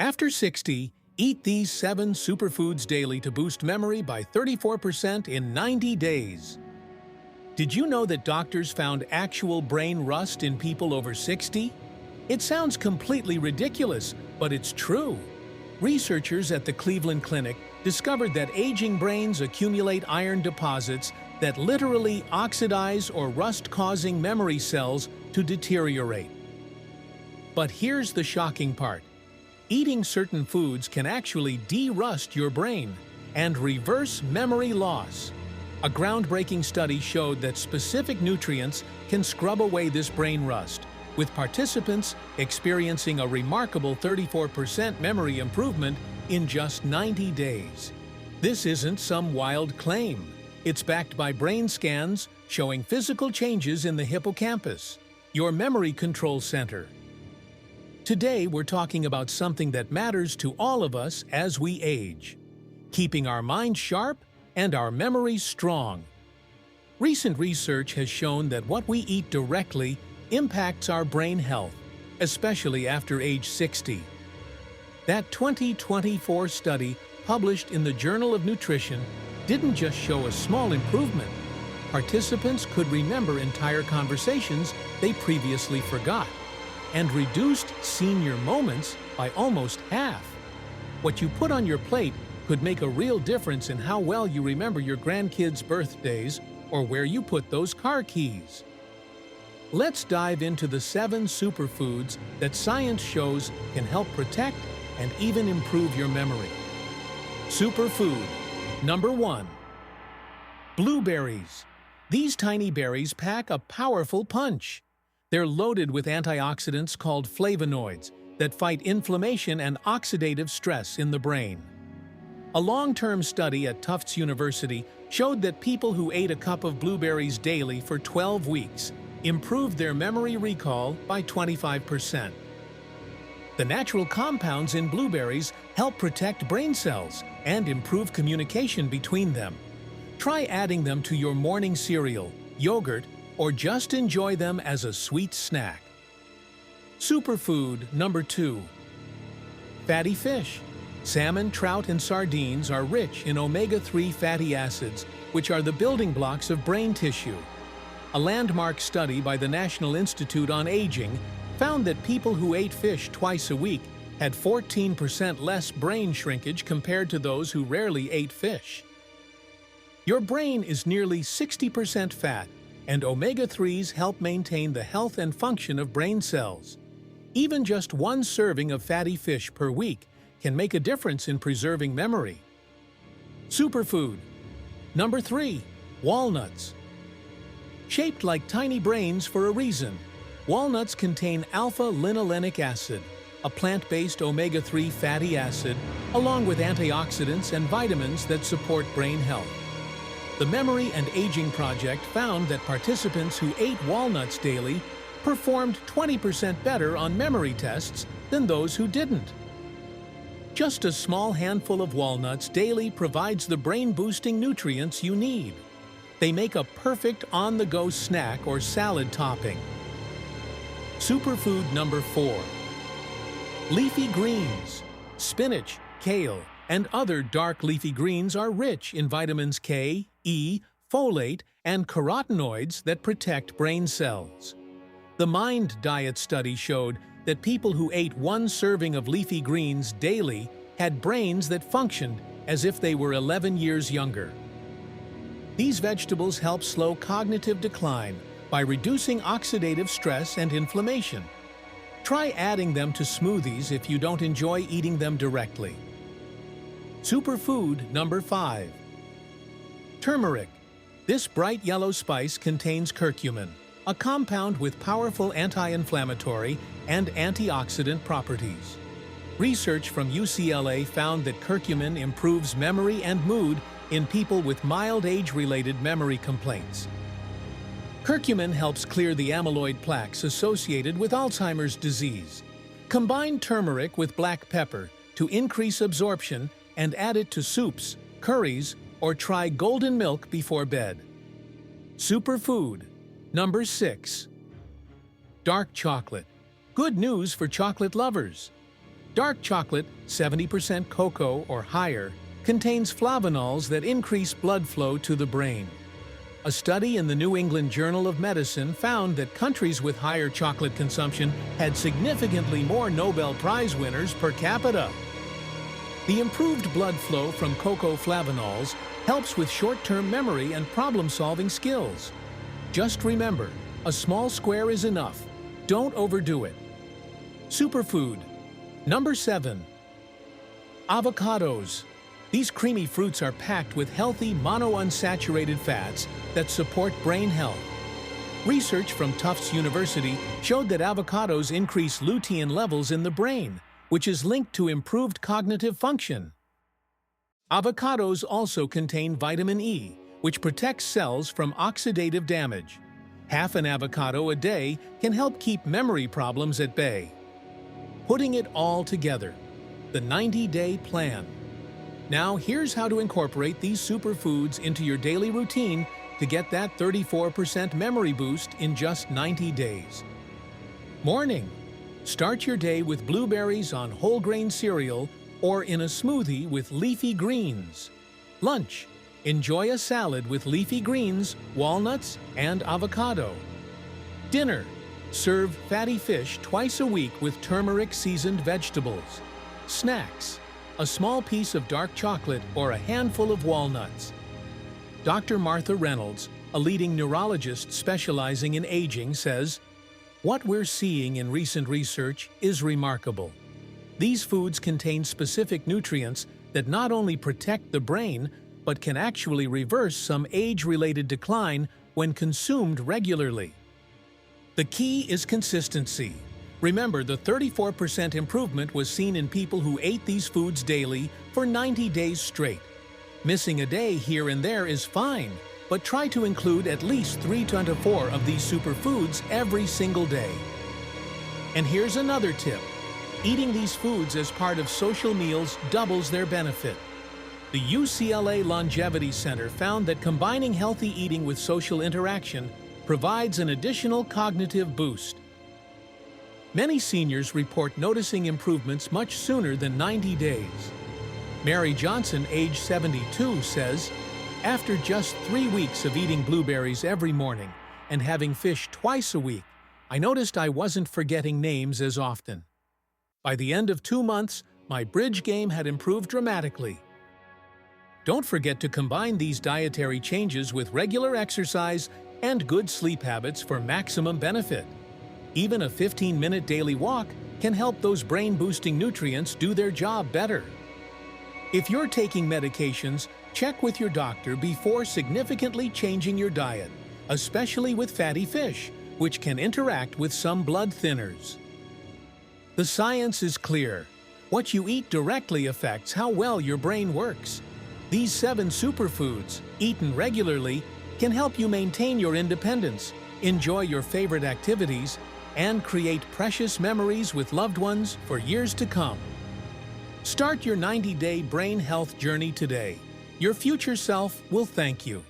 After 60, eat these 7 superfoods daily to boost memory by 34% in 90 days. Did you know that doctors found actual brain rust in people over 60? It sounds completely ridiculous, but it's true. Researchers at the Cleveland Clinic discovered that aging brains accumulate iron deposits that literally oxidize or rust, causing memory cells to deteriorate. But here's the shocking part. Eating certain foods can actually de-rust your brain and reverse memory loss. A groundbreaking study showed that specific nutrients can scrub away this brain rust, with participants experiencing a remarkable 34% memory improvement in just 90 days. This isn't some wild claim. It's backed by brain scans showing physical changes in the hippocampus, your memory control center. Today, we're talking about something that matters to all of us as we age: keeping our minds sharp and our memories strong. Recent research has shown that what we eat directly impacts our brain health, especially after age 60. That 2024 study published in the Journal of Nutrition didn't just show a small improvement. Participants could remember entire conversations they previously forgot, and reduced senior moments by almost half. What you put on your plate could make a real difference in how well you remember your grandkids' birthdays or where you put those car keys. Let's dive into the 7 superfoods that science shows can help protect and even improve your memory. Superfood number 1. Blueberries. These tiny berries pack a powerful punch. They're loaded with antioxidants called flavonoids that fight inflammation and oxidative stress in the brain. A long-term study at Tufts University showed that people who ate a cup of blueberries daily for 12 weeks improved their memory recall by 25%. The natural compounds in blueberries help protect brain cells and improve communication between them. Try adding them to your morning cereal, yogurt, or just enjoy them as a sweet snack. Superfood number 2. Fatty fish. Salmon, trout, and sardines are rich in omega-3 fatty acids, which are the building blocks of brain tissue. A landmark study by the National Institute on Aging found that people who ate fish twice a week had 14% less brain shrinkage compared to those who rarely ate fish. Your brain is nearly 60% fat, and omega-3s help maintain the health and function of brain cells. Even just 1 serving of fatty fish per week can make a difference in preserving memory. Superfood number 3. Walnuts. Shaped like tiny brains for a reason, walnuts contain alpha-linolenic acid, a plant-based omega-3 fatty acid, along with antioxidants and vitamins that support brain health. The Memory and Aging Project found that participants who ate walnuts daily performed 20% better on memory tests than those who didn't. Just a small handful of walnuts daily provides the brain-boosting nutrients you need. They make a perfect on-the-go snack or salad topping. Superfood number 4. Leafy greens. Spinach, kale, and other dark leafy greens are rich in vitamins K, E, folate, and carotenoids that protect brain cells. The Mind Diet study showed that people who ate 1 serving of leafy greens daily had brains that functioned as if they were 11 years younger. These vegetables help slow cognitive decline by reducing oxidative stress and inflammation. Try adding them to smoothies if you don't enjoy eating them directly. Superfood number 5. Turmeric. This bright yellow spice contains curcumin, a compound with powerful anti-inflammatory and antioxidant properties. Research from UCLA found that curcumin improves memory and mood in people with mild age-related memory complaints. Curcumin helps clear the amyloid plaques associated with Alzheimer's disease. Combine turmeric with black pepper to increase absorption and add it to soups, curries, or try golden milk before bed. Superfood number 6. Dark chocolate. Good news for chocolate lovers. Dark chocolate, 70% cocoa or higher, contains flavonols that increase blood flow to the brain. A study in the New England Journal of Medicine found that countries with higher chocolate consumption had significantly more Nobel Prize winners per capita. The improved blood flow from cocoa flavonols helps with short-term memory and problem-solving skills. Just remember, a small square is enough. Don't overdo it. Superfood. Number 7. Avocados. These creamy fruits are packed with healthy monounsaturated fats that support brain health. Research from Tufts University showed that avocados increase lutein levels in the brain, which is linked to improved cognitive function. Avocados also contain vitamin E, which protects cells from oxidative damage. Half an avocado a day can help keep memory problems at bay. Putting it all together. The 90-day plan. Now here's how to incorporate these superfoods into your daily routine to get that 34% memory boost in just 90 days. Morning. Start your day with blueberries on whole grain cereal or in a smoothie with leafy greens. Lunch. Enjoy a salad with leafy greens, walnuts, and avocado. Dinner. Serve fatty fish twice a week with turmeric-seasoned vegetables. Snacks. A small piece of dark chocolate or a handful of walnuts. Dr. Martha Reynolds, a leading neurologist specializing in aging, says, "What we're seeing in recent research is remarkable. These foods contain specific nutrients that not only protect the brain, but can actually reverse some age-related decline when consumed regularly." The key is consistency. Remember, the 34% improvement was seen in people who ate these foods daily for 90 days straight. Missing a day here and there is fine, but try to include at least 3 to 4 of these superfoods every single day. And here's another tip. Eating these foods as part of social meals doubles their benefit. The UCLA Longevity Center found that combining healthy eating with social interaction provides an additional cognitive boost. Many seniors report noticing improvements much sooner than 90 days. Mary Johnson, age 72, says, "After just 3 weeks of eating blueberries every morning and having fish twice a week, I noticed I wasn't forgetting names as often. By the end of 2 months, my bridge game had improved dramatically." Don't forget to combine these dietary changes with regular exercise and good sleep habits for maximum benefit. Even a 15-minute daily walk can help those brain-boosting nutrients do their job better. If you're taking medications, check with your doctor before significantly changing your diet, especially with fatty fish, which can interact with some blood thinners. The science is clear. What you eat directly affects how well your brain works. These 7 superfoods, eaten regularly, can help you maintain your independence, enjoy your favorite activities, and create precious memories with loved ones for years to come. Start your 90-day brain health journey today. Your future self will thank you.